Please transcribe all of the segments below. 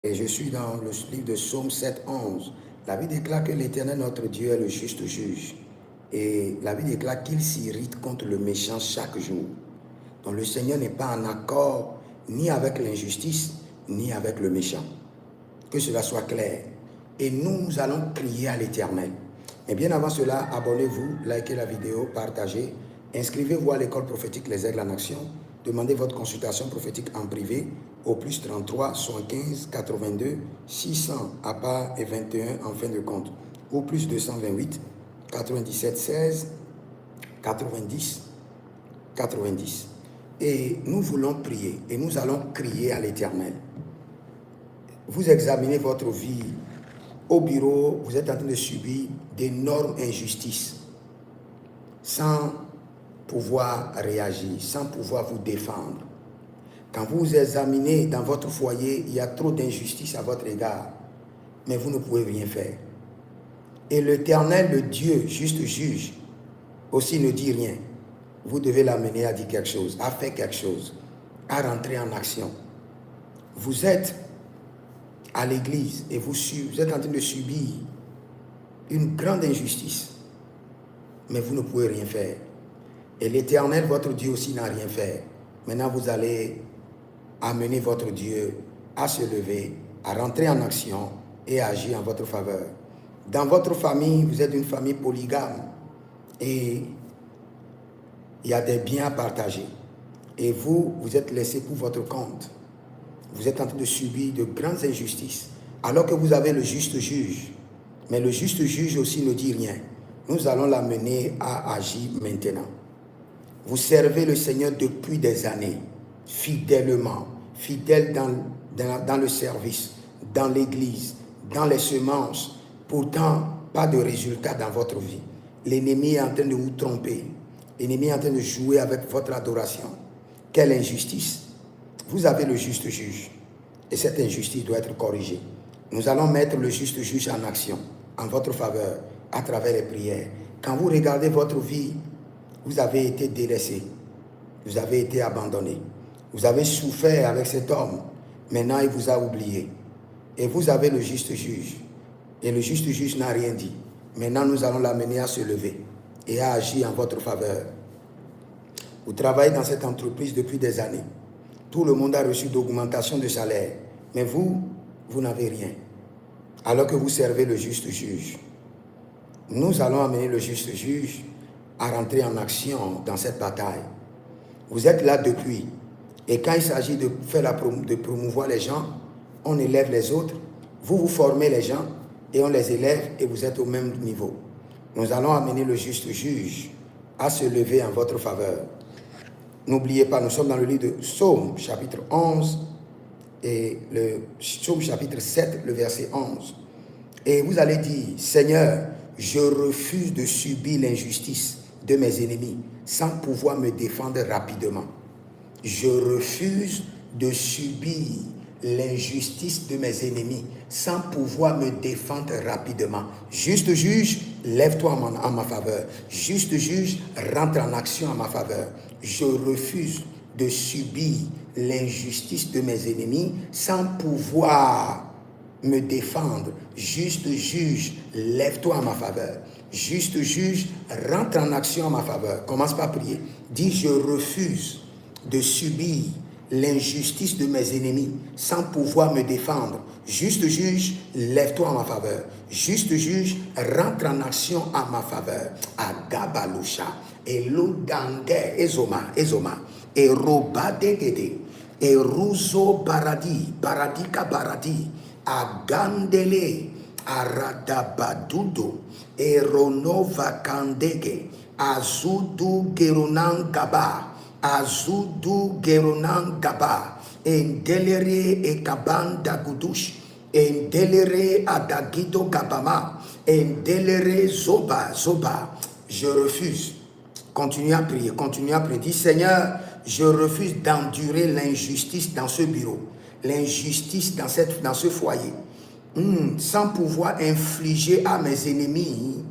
Et je suis dans le livre de Psaume 7, 11. La Bible déclare que l'Éternel, notre Dieu, est le juste juge. Et la Bible déclare qu'il s'irrite contre le méchant chaque jour. Donc le Seigneur n'est pas en accord ni avec l'injustice, ni avec le méchant. Que cela soit clair. Et nous allons crier à l'Éternel. Mais bien avant cela, abonnez-vous, likez la vidéo, partagez. Inscrivez-vous à l'école prophétique Les Aigles en Action. Demandez votre consultation prophétique en privé au plus 33 75 82 600 à part et 21 en fin de compte. Au plus 228 97 16 90 90. Et nous voulons prier et nous allons crier à l'Éternel. Vous examinez votre vie au bureau, vous êtes en train de subir d'énormes injustices sans pouvoir réagir, sans pouvoir vous défendre. Quand vous examinez dans votre foyer, il y a trop d'injustice à votre égard, mais vous ne pouvez rien faire. Et l'Éternel, le Dieu, juste juge, aussi ne dit rien. Vous devez l'amener à dire quelque chose, à faire quelque chose, à rentrer en action. Vous êtes à l'église et vous êtes en train de subir une grande injustice, mais vous ne pouvez rien faire. Et l'Éternel, votre Dieu aussi, n'a rien fait. Maintenant, vous allez amener votre Dieu à se lever, à rentrer en action et à agir en votre faveur. Dans votre famille, vous êtes une famille polygame et il y a des biens à partager. Et vous êtes laissé pour votre compte. Vous êtes en train de subir de grandes injustices, alors que vous avez le juste juge. Mais le juste juge aussi ne dit rien. Nous allons l'amener à agir maintenant. Vous servez le Seigneur depuis des années, fidèlement, fidèle dans le service, dans l'église, dans les semences. Pourtant, pas de résultat dans votre vie. L'ennemi est en train de vous tromper. L'ennemi est en train de jouer avec votre adoration. Quelle injustice! Vous avez le juste juge. Et cette injustice doit être corrigée. Nous allons mettre le juste juge en action, en votre faveur, à travers les prières. Quand vous regardez votre vie, vous avez été délaissé. Vous avez été abandonné. Vous avez souffert avec cet homme. Maintenant, il vous a oublié. Et vous avez le juste juge. Et le juste juge n'a rien dit. Maintenant, nous allons l'amener à se lever et à agir en votre faveur. Vous travaillez dans cette entreprise depuis des années. Tout le monde a reçu d'augmentation de salaire. Mais vous n'avez rien. Alors que vous servez le juste juge. Nous allons amener le juste juge à rentrer en action dans cette bataille. Vous êtes là depuis. Et quand il s'agit de de promouvoir les gens, on élève les autres. Vous formez les gens et on les élève et vous êtes au même niveau. Nous allons amener le juste juge à se lever en votre faveur. N'oubliez pas, nous sommes dans le livre de Psaume, chapitre 11, et le Psaume, chapitre 7, le verset 11. Et vous allez dire, Seigneur, je refuse de subir l'injustice de mes ennemis sans pouvoir me défendre rapidement. Je refuse de subir l'injustice de mes ennemis sans pouvoir me défendre rapidement. Juste juge, lève-toi en ma faveur. Juste juge, rentre en action en ma faveur. Je refuse de subir l'injustice de mes ennemis sans pouvoir me défendre. Juste juge, lève-toi en ma faveur. Juste juge, rentre en action en ma faveur. Commence par prier. Dis, je refuse de subir l'injustice de mes ennemis sans pouvoir me défendre. Juste juge, lève-toi en ma faveur. Juste juge, rentre en action en ma faveur. Agabalusha, Eludange, Ezoma, et Robadegede, et Ruzo Baradi, Baradika Baradi, Agandele, Aradabadudo, et Ronova Kandege, Azudu Gerunan Gaba, Azudu Gerunan Gaba, Endelere Ekabanda Gudush, Endelere Adagido Gabama, Endelere Zoba. Je refuse. Continuez à prier, Dis, Seigneur, je refuse d'endurer l'injustice dans ce bureau, l'injustice dans ce foyer, sans pouvoir infliger à mes ennemis,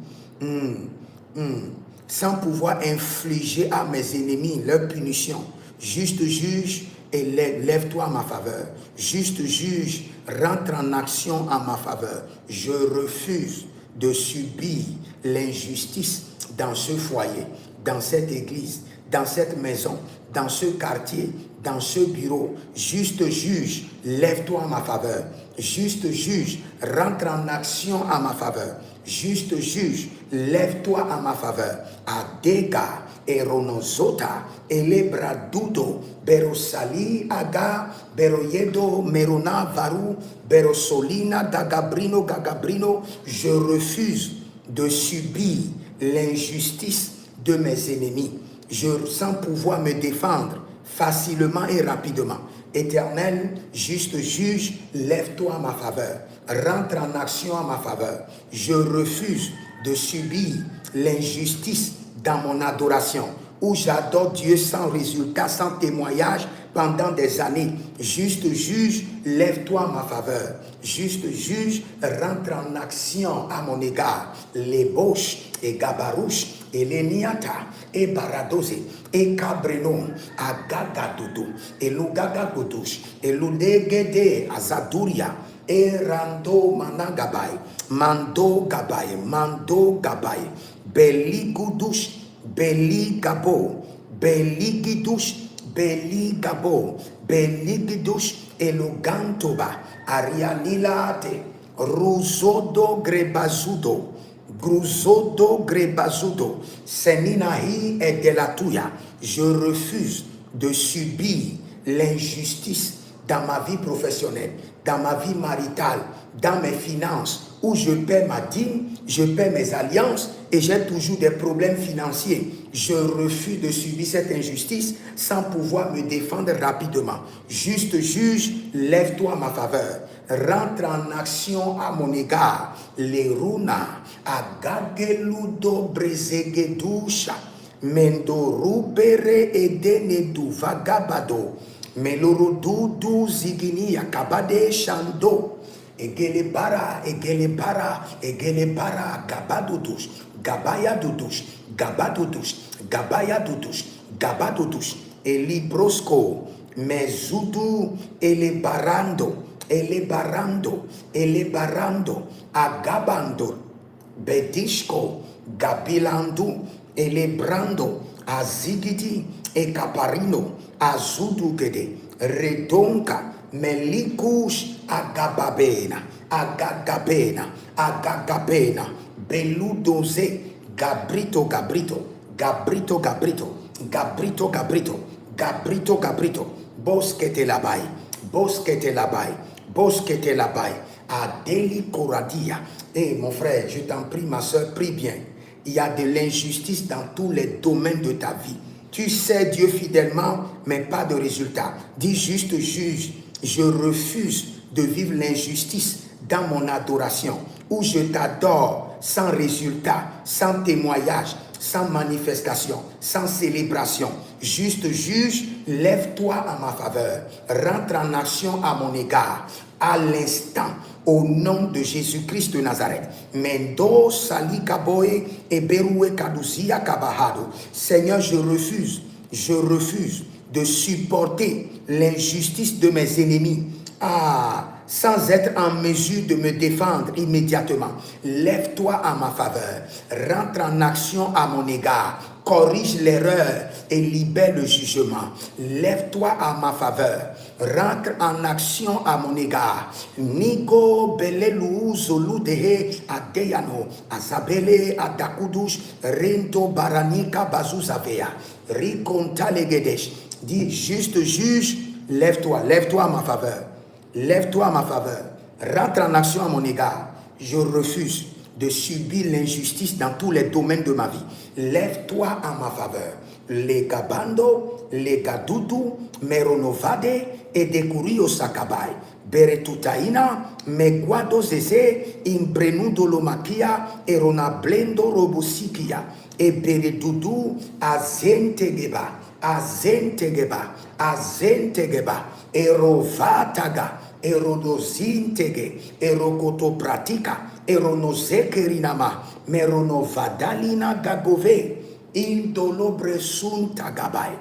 sans pouvoir infliger à mes ennemis leur punition. Juste juge, et lève-toi en ma faveur. Juste juge, rentre en action en ma faveur. Je refuse de subir l'injustice dans ce foyer, dans cette église, dans cette maison, dans ce quartier, dans ce bureau. Juste juge, lève-toi en ma faveur. Juste juge, rentre en action en ma faveur. Juste juge, lève-toi en ma faveur. Adega, Eronozota, Elebradudo, Berosali, Aga, Beroyedo, Merona, Varu, Berosolina, Dagabrino, Gagabrino. Je refuse de subir l'injustice de mes ennemis. Je sens pouvoir me défendre facilement et rapidement. Éternel, juste juge, lève-toi en ma faveur. Rentre en action en ma faveur. Je refuse de subir l'injustice dans mon adoration, où j'adore Dieu sans résultat, sans témoignage pendant des années. Juste juge, lève-toi en ma faveur. Juste juge, rentre en action à mon égard. Les Boches et Gabarouche et les Niata et Baradose et Cabreno à Gagadoudou et Lugagagodouche et Ludegede Azaduria et Rando Managabay Mando Gabay Mando Gabay Beligudouche Beligabo Beligidouche Beligabo Beligidouche et Lugantoba Arianilate Ruzodo Grebazudo Gruzodo Grebazudo, Seninahi et de la Touya. Je refuse de subir l'injustice dans ma vie professionnelle, dans ma vie maritale, dans mes finances, où je paie ma dîme, je paie mes alliances et j'ai toujours des problèmes financiers. Je refuse de subir cette injustice sans pouvoir me défendre rapidement. Juste juge, lève-toi en ma faveur. Rentre en action à mon égard. Les runa, agageludo brezegedusha, mendoru bere edenedu vagabado, melorodudu zigini akabade shando, egelebara, egelebara, egelebara, gabadudush, gabaya dudush, gabadudush, gabaya dudush, gabadudush, elibrosco, mezudu, elebarando, elebarando, elebarando, agabando, bedishko, gabilandu, elebrando, azigidi, ekaparino, azudugede, redonka, melikush, agababena, agagabena, agagabena, beludoze, gabrito, gabrito, gabrito, gabrito, gabrito, gabrito, gabrito, gabrito, boskete labai, boskete labai, boskete labai, adeli koradia. Et mon frère, je t'en prie, ma soeur, prie bien. Il y a de l'injustice dans tous les domaines de ta vie. Tu sais Dieu fidèlement, mais pas de résultat. Dis juste juge, je refuse de vivre l'injustice dans mon adoration, où je t'adore sans résultat, sans témoignage, sans manifestation, sans célébration. Juste juge, lève-toi en ma faveur. Rentre en action à mon égard. À l'instant, au nom de Jésus-Christ de Nazareth. Mendo sali kaboe et beroué kadousia kabahado. Seigneur, je refuse de supporter l'injustice de mes ennemis. Sans être en mesure de me défendre immédiatement. Lève-toi en ma faveur. Rentre en action à mon égard. Corrige l'erreur et libère le jugement. Lève-toi à ma faveur. Rentre en action à mon égard. Nigo belelu zolu dehe adeyano azabele adakudush rento baranika bazuzavea rikonta legedesh. Dis juste juge, lève-toi à ma faveur. Lève-toi à ma faveur. Rentre en action à mon égard. Je refuse de subir l'injustice dans tous les domaines de ma vie. Lève-toi à ma faveur. Les gabando, les gadoudou, meronovade et decurio sakabai. Beretutaina, meguado zeze, imbrenudo lomakia, erona blendo robosikia, et beredudu azentegeba, azentegeba, azentegeba, erovataga, erodozintege, erokotopratika, eronozekerinama, meronovadalina gagove, indolobresuntagabai,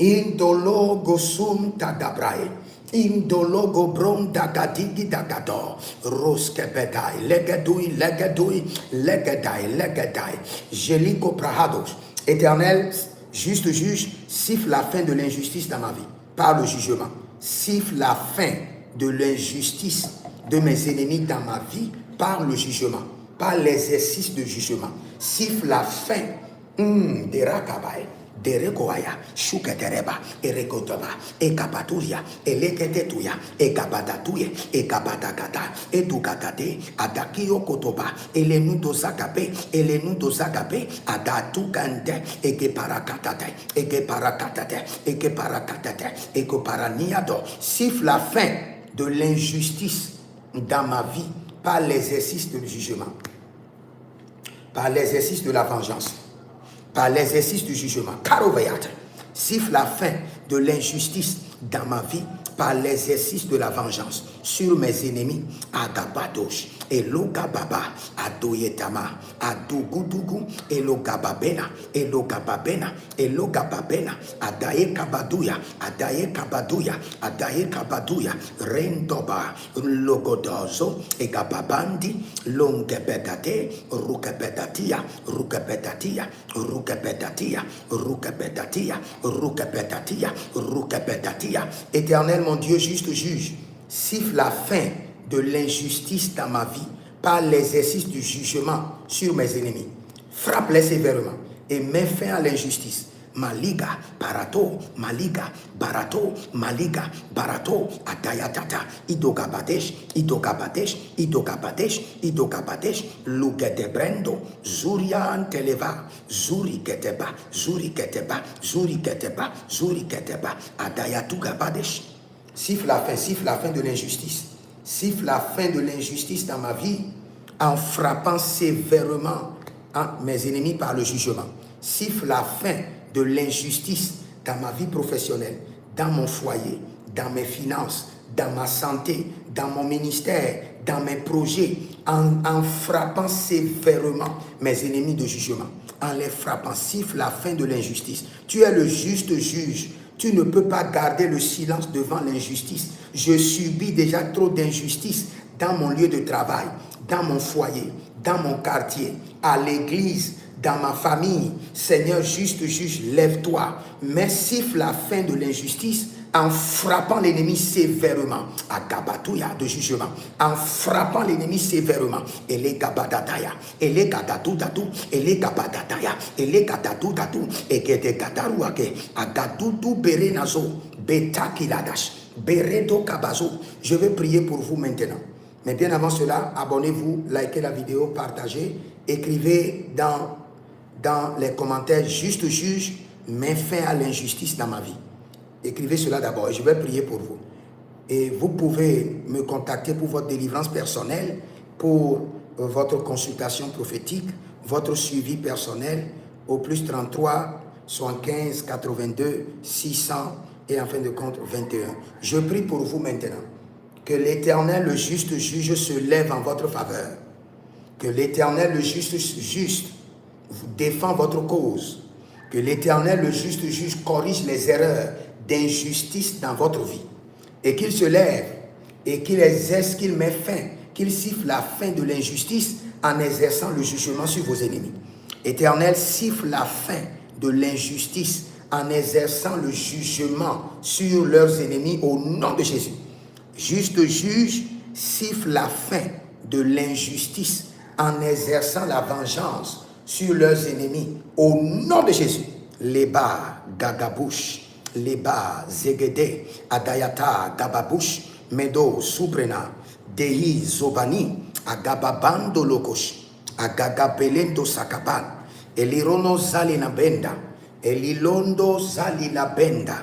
Indologo sum tagabrae. Indologo bron dagadigi dagado. Roskebedai. Legedui, legedui, legedai, legedai. Jeliko prahados. Éternel, juste juge, siffle la fin de l'injustice dans ma vie. Par le jugement. Siffle la fin de l'injustice de mes ennemis dans ma vie par le jugement, par l'exercice de jugement. Siffle la fin de Rakabai, de Rekoaya, Shuketereba, Erekotoba, Ekapaturia, Eleketetuya, Ekabadatuye, Ekabadagata, Edukakate, Adakio Kotoba, Elenudo Zagabe, Elenudo Zagabe, Adatukante, Ekeparakatate, Ekeparakatate, Ekeparakatate, Ekoparaniado. Siffle la fin de l'injustice dans ma vie par l'exercice du jugement, par l'exercice de la vengeance, par l'exercice du jugement. Karovayat, siffle la fin de l'injustice dans ma vie par l'exercice de la vengeance sur mes ennemis. Agabadosh, Elogababa, Adoyetama, Adogudugu, Elogababena, Elogababena, Elogababena, Adaye Kabaduya, Adaye Kabaduya, Adaye Kabaduya, Rendoba, Logodozo, Egababandi, Longebedate, Rukebedatia, Rukebedatia, Rukebedatia, Rukebedatia, Rukebedatia, Rukebedatia. Éternel, mon Dieu, juste juge, siffle la fin de l'injustice dans ma vie par l'exercice du jugement sur mes ennemis. Frappe-les sévèrement et mets fin à l'injustice. Maliga, barato, maliga, barato, maliga, barato, atayatata, idogabadesh, idogabadesh, idogabadesh, idogabadesh, lugedebrendo, zurian televa, zuri keteba, zuri keteba, zuri keteba, zuri keteba, adayatugabadesh. Siffle la fin de l'injustice. Siffle la fin de l'injustice dans ma vie en frappant sévèrement mes ennemis par le jugement. Siffle la fin de l'injustice dans ma vie professionnelle, dans mon foyer, dans mes finances, dans ma santé, dans mon ministère, dans mes projets, en frappant sévèrement mes ennemis de jugement. En les frappant, siffle la fin de l'injustice. Tu es le juste juge. Tu ne peux pas garder le silence devant l'injustice. Je subis déjà trop d'injustice dans mon lieu de travail, dans mon foyer, dans mon quartier, à l'église, dans ma famille. Seigneur, juste juge, lève-toi. Mais siffle la fin de l'injustice en frappant l'ennemi sévèrement. À Gabatouya de jugement. En frappant l'ennemi sévèrement. Et les Gabadataya. Et les Gadatoudadou. Et les Gabadataya. Et les Gadatoudadou. Et que des Gadarouake. À Gadoudou Berenazo. Betakiladash. Beredo Kabazo. Je vais prier pour vous maintenant. Mais bien avant cela, abonnez-vous, likez la vidéo, partagez. Écrivez dans les commentaires, juste juge, mets fin à l'injustice dans ma vie. Écrivez cela d'abord et je vais prier pour vous. Et vous pouvez me contacter pour votre délivrance personnelle, pour votre consultation prophétique, votre suivi personnel au plus 33 75 82 600 et en fin de compte 21. Je prie pour vous maintenant. Que l'Éternel, le juste juge, se lève en votre faveur. Que l'Éternel, le juste vous défend votre cause. Que l'Éternel, le juste juge, corrige les erreurs d'injustice dans votre vie. Et qu'il se lève et qu'il exerce, qu'il met fin, qu'il siffle la fin de l'injustice en exerçant le jugement sur vos ennemis. Éternel, siffle la fin de l'injustice en exerçant le jugement sur leurs ennemis au nom de Jésus. Juste juge, siffle la fin de l'injustice en exerçant la vengeance sur leurs ennemis au nom de Jésus. Leba Gagabouche, Leba Zegede, Adayata Gababush, Medo Subrena, Dehi Zobani, Agababando Lokosh, Agagabelendo Sakaban, Elirono Zalina Benda, Elilondo Zalina Benda,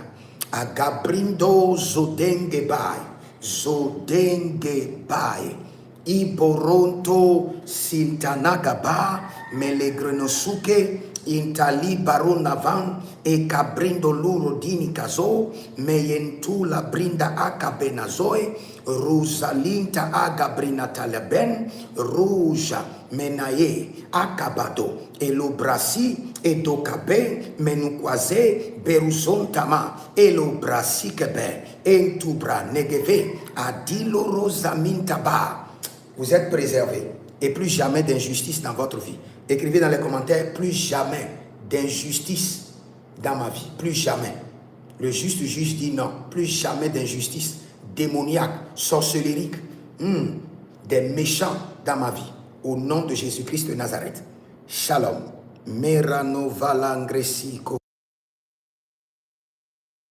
Agabrindo Zodenge Bai. Zodenge Bai, Iboronto Sintanagaba, Melegrenosuke, intali baronavan e cabrindo luro dini caso meyentu la brinda akabenazoe rosalinta agabrina talaben rouja menaye akabado elo brasi edokabe menukwaze beruzontama elo brasi kebe entubra negeve adilo rosamintaba. Vous êtes préservés et plus jamais d'injustice dans votre vie. Écrivez dans les commentaires, plus jamais d'injustice dans ma vie, plus jamais. Le juste juge dit non, plus jamais d'injustice démoniaque, sorcellérique, des méchants dans ma vie. Au nom de Jésus-Christ de Nazareth. Shalom. Merano valangresiko.